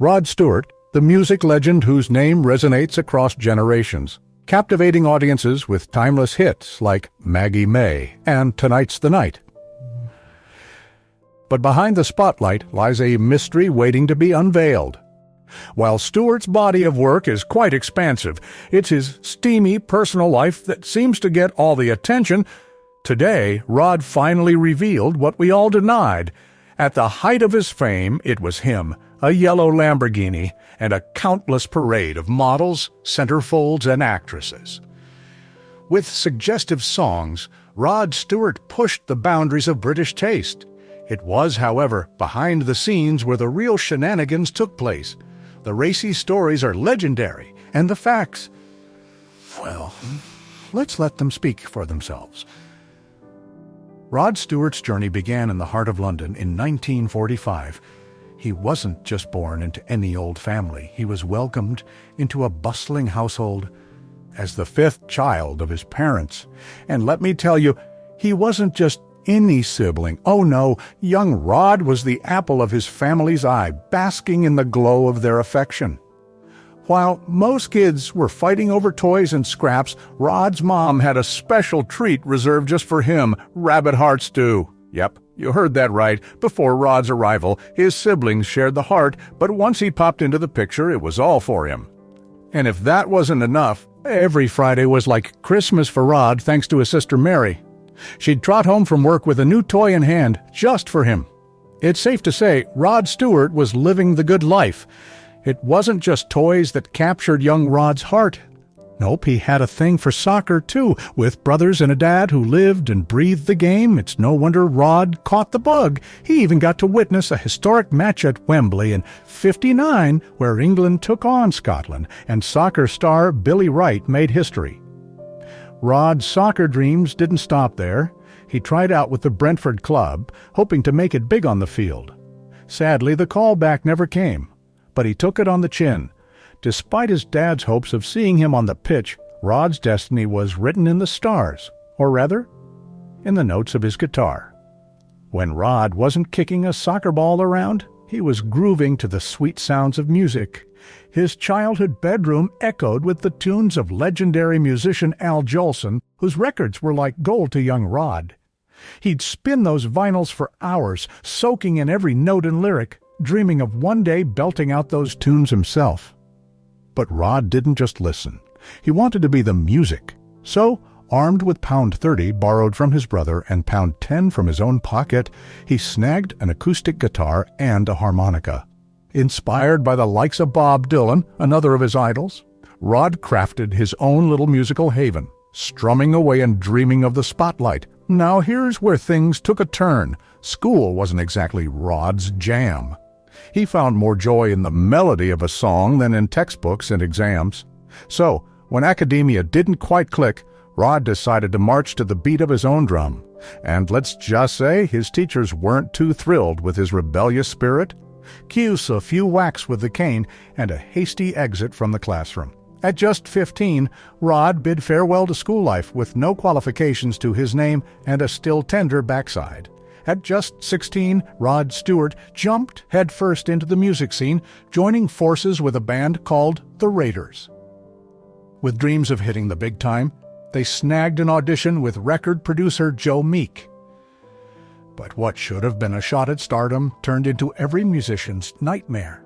Rod Stewart, the music legend whose name resonates across generations, captivating audiences with timeless hits like Maggie May and Tonight's the Night. But behind the spotlight lies a mystery waiting to be unveiled. While Stewart's body of work is quite expansive, it's his steamy personal life that seems to get all the attention. Today, Rod finally revealed what we all denied. At the height of his fame, it was him, a yellow Lamborghini, and a countless parade of models, centerfolds, and actresses. With suggestive songs, Rod Stewart pushed the boundaries of British taste. It was, however, behind the scenes where the real shenanigans took place. The racy stories are legendary, and the facts, well, let's let them speak for themselves. Rod Stewart's journey began in the heart of London in 1945. He wasn't just born into any old family. He was welcomed into a bustling household as the fifth child of his parents. And let me tell you, he wasn't just any sibling. Oh no, young Rod was the apple of his family's eye, basking in the glow of their affection. While most kids were fighting over toys and scraps, Rod's mom had a special treat reserved just for him, rabbit heart stew. Yep, you heard that right. Before Rod's arrival, his siblings shared the heart, but once he popped into the picture, it was all for him. And if that wasn't enough, every Friday was like Christmas for Rod thanks to his sister Mary. She'd trot home from work with a new toy in hand, just for him. It's safe to say Rod Stewart was living the good life. It wasn't just toys that captured young Rod's heart. Nope, he had a thing for soccer too. With brothers and a dad who lived and breathed the game, it's no wonder Rod caught the bug. He even got to witness a historic match at Wembley in '59 where England took on Scotland, and soccer star Billy Wright made history. Rod's soccer dreams didn't stop there. He tried out with the Brentford club, hoping to make it big on the field. Sadly, the call back never came, but he took it on the chin. Despite his dad's hopes of seeing him on the pitch, Rod's destiny was written in the stars, or rather, in the notes of his guitar. When Rod wasn't kicking a soccer ball around, he was grooving to the sweet sounds of music. His childhood bedroom echoed with the tunes of legendary musician Al Jolson, whose records were like gold to young Rod. He'd spin those vinyls for hours, soaking in every note and lyric, dreaming of one day belting out those tunes himself. But Rod didn't just listen. He wanted to be the music. So, armed with £30 borrowed from his brother and £10 from his own pocket, he snagged an acoustic guitar and a harmonica. Inspired by the likes of Bob Dylan, another of his idols, Rod crafted his own little musical haven, strumming away and dreaming of the spotlight. Now here's where things took a turn. School wasn't exactly Rod's jam. He found more joy in the melody of a song than in textbooks and exams. So, when academia didn't quite click, Rod decided to march to the beat of his own drum. And let's just say his teachers weren't too thrilled with his rebellious spirit. Cue a few whacks with the cane and a hasty exit from the classroom. At just 15, Rod bid farewell to school life with no qualifications to his name and a still tender backside. At just 16, Rod Stewart jumped headfirst into the music scene, joining forces with a band called the Raiders. With dreams of hitting the big time, they snagged an audition with record producer Joe Meek. But what should have been a shot at stardom turned into every musician's nightmare.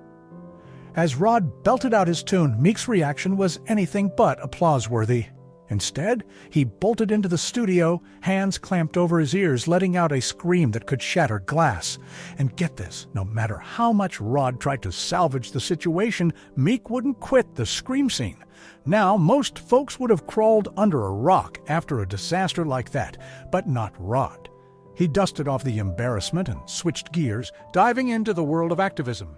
As Rod belted out his tune, Meek's reaction was anything but applause-worthy. Instead, he bolted into the studio, hands clamped over his ears, letting out a scream that could shatter glass. And get this, no matter how much Rod tried to salvage the situation, Meek wouldn't quit the scream scene. Now, most folks would have crawled under a rock after a disaster like that, but not Rod. He dusted off the embarrassment and switched gears, diving into the world of activism.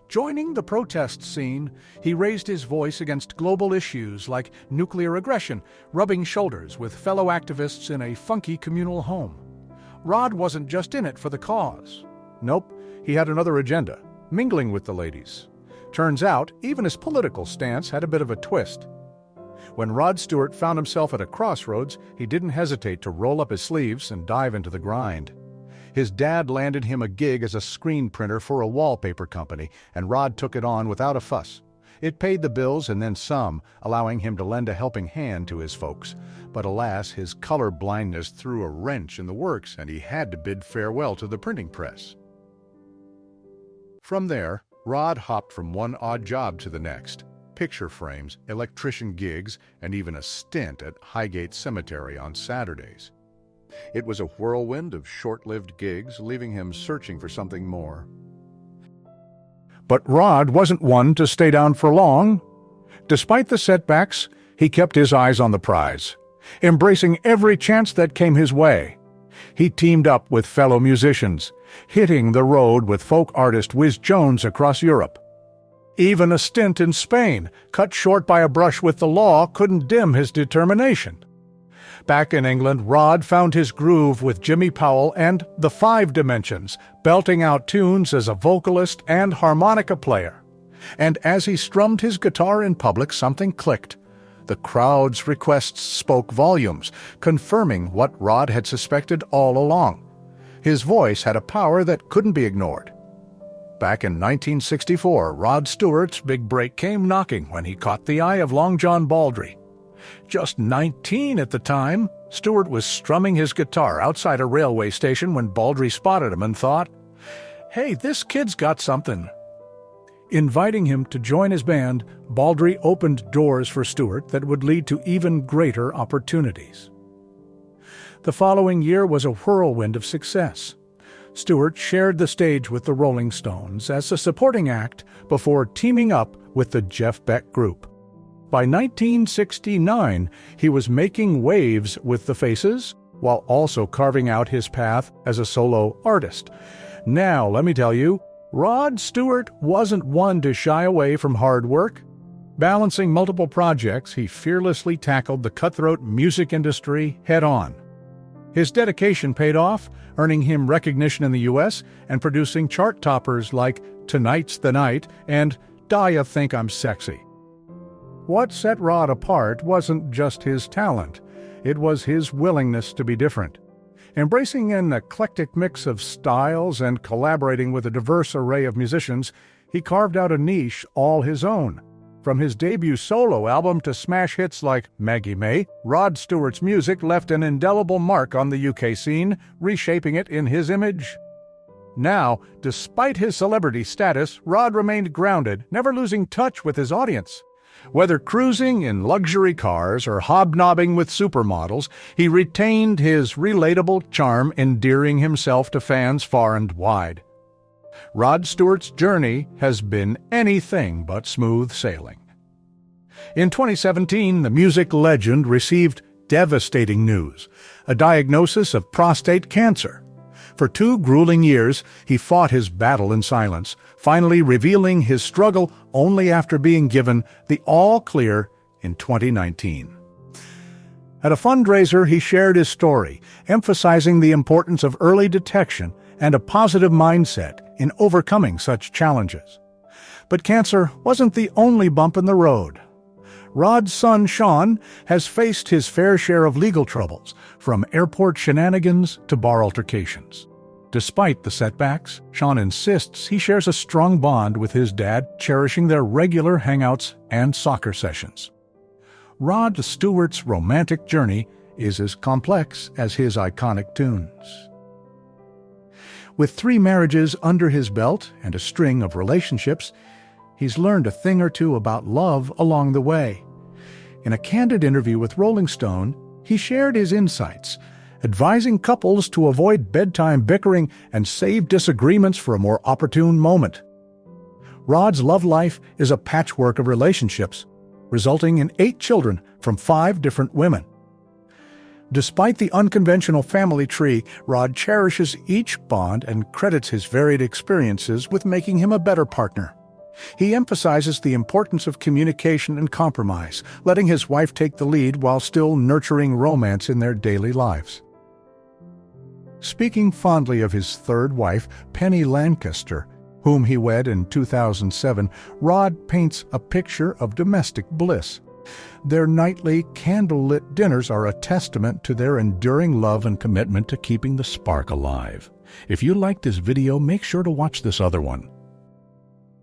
Joining the protest scene, he raised his voice against global issues like nuclear aggression, rubbing shoulders with fellow activists in a funky communal home. Rod wasn't just in it for the cause. Nope, he had another agenda, mingling with the ladies. Turns out, even his political stance had a bit of a twist. When Rod Stewart found himself at a crossroads, he didn't hesitate to roll up his sleeves and dive into the grind. His dad landed him a gig as a screen printer for a wallpaper company, and Rod took it on without a fuss. It paid the bills and then some, allowing him to lend a helping hand to his folks. But alas, his color blindness threw a wrench in the works, and he had to bid farewell to the printing press. From there, Rod hopped from one odd job to the next: picture frames, electrician gigs, and even a stint at Highgate Cemetery on Saturdays. It was a whirlwind of short-lived gigs, leaving him searching for something more. But Rod wasn't one to stay down for long. Despite the setbacks, he kept his eyes on the prize, embracing every chance that came his way. He teamed up with fellow musicians, hitting the road with folk artist Whiz Jones across Europe. Even a stint in Spain, cut short by a brush with the law, couldn't dim his determination. Back in England, Rod found his groove with Jimmy Powell and the Five Dimensions, belting out tunes as a vocalist and harmonica player. And as he strummed his guitar in public, something clicked. The crowd's requests spoke volumes, confirming what Rod had suspected all along. His voice had a power that couldn't be ignored. Back in 1964, Rod Stewart's big break came knocking when he caught the eye of Long John Baldry. Just 19 at the time, Stewart was strumming his guitar outside a railway station when Baldry spotted him and thought, "Hey, this kid's got something." Inviting him to join his band, Baldry opened doors for Stewart that would lead to even greater opportunities. The following year was a whirlwind of success. Stewart shared the stage with the Rolling Stones as a supporting act before teaming up with the Jeff Beck Group. By 1969, he was making waves with the Faces, while also carving out his path as a solo artist. Now, let me tell you, Rod Stewart wasn't one to shy away from hard work. Balancing multiple projects, he fearlessly tackled the cutthroat music industry head-on. His dedication paid off, earning him recognition in the U.S. and producing chart toppers like "Tonight's the Night" and "Die Ya Think I'm Sexy." What set Rod apart wasn't just his talent, it was his willingness to be different. Embracing an eclectic mix of styles and collaborating with a diverse array of musicians, he carved out a niche all his own. From his debut solo album to smash hits like Maggie May, Rod Stewart's music left an indelible mark on the UK scene, reshaping it in his image. Now, despite his celebrity status, Rod remained grounded, never losing touch with his audience. Whether cruising in luxury cars or hobnobbing with supermodels, he retained his relatable charm, endearing himself to fans far and wide. Rod Stewart's journey has been anything but smooth sailing. In 2017, the music legend received devastating news: a diagnosis of prostate cancer. For 2 grueling years, he fought his battle in silence, finally revealing his struggle only after being given the all-clear in 2019. At a fundraiser, he shared his story, emphasizing the importance of early detection and a positive mindset in overcoming such challenges. But cancer wasn't the only bump in the road. Rod's son, Sean, has faced his fair share of legal troubles, from airport shenanigans to bar altercations. Despite the setbacks, Sean insists he shares a strong bond with his dad, cherishing their regular hangouts and soccer sessions. Rod Stewart's romantic journey is as complex as his iconic tunes. With 3 marriages under his belt and a string of relationships, he's learned a thing or two about love along the way. In a candid interview with Rolling Stone, he shared his insights, advising couples to avoid bedtime bickering and save disagreements for a more opportune moment. Rod's love life is a patchwork of relationships, resulting in 8 children from 5 different women. Despite the unconventional family tree, Rod cherishes each bond and credits his varied experiences with making him a better partner. He emphasizes the importance of communication and compromise, letting his wife take the lead while still nurturing romance in their daily lives. Speaking fondly of his 3rd wife, Penny Lancaster, whom he wed in 2007, Rod paints a picture of domestic bliss. Their nightly candlelit dinners are a testament to their enduring love and commitment to keeping the spark alive. If you liked this video, make sure to watch this other one.